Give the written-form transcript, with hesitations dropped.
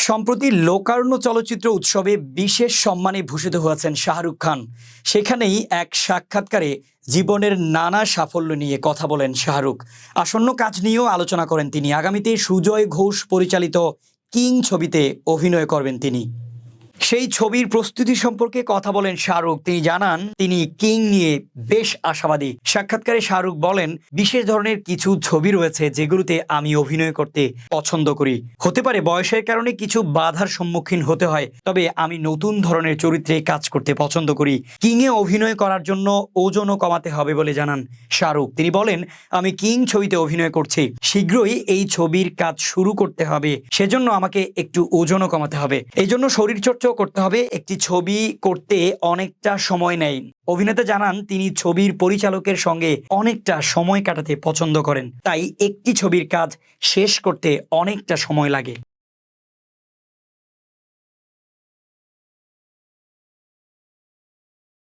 সম্প্রতি লোকারণ্য চলচ্চিত্র উৎসবে বিশেষ সম্মানে ভূষিত হয়েছেন শাহরুখ খান। সেখানেই এক সাক্ষাৎকারে জীবনের নানা সাফল্য নিয়ে কথা বলেন শাহরুখ। আসন্ন কাজ নিয়েও আলোচনা করেন তিনি। আগামীতে সুজয় ঘোষ পরিচালিত কিং ছবিতে অভিনয় করবেন তিনি। সেই ছবির প্রস্তুতি সম্পর্কে কথা বলেন শাহরুখ। তিনি জানান তিনি কিং নিয়ে বেশ আশাবাদী। সাক্ষাৎকারে শাহরুখ বলেন, বিশেষ ধরনের কিছু ছবি রয়েছে যেগুলোতে আমি অভিনয় করতে পছন্দ করি। হতে পারে বয়সের কারণে কিছু বাধার সম্মুখীন হতে হয়, তবে আমি নতুন ধরনের চরিত্রে কাজ করতে পছন্দ করি। কিংয়ে অভিনয় করার জন্য ওজনও কমাতে হবে বলে জানান শাহরুখ। তিনি বলেন, আমি কিং ছবিতে অভিনয় করছি, শীঘ্রই এই ছবির কাজ শুরু করতে হবে, সেজন্য আমাকে একটু ওজনও কমাতে হবে, এই জন্য শরীরচর্চা করতে হবে। একটি ছবি করতে অনেকটা সময় নেয়। অভিনেতা জানান তিনি ছবির পরিচালকের সঙ্গে অনেকটা সময় কাটাতে পছন্দ করেন, তাই একটি ছবির কাজ শেষ করতে অনেকটা সময় লাগে।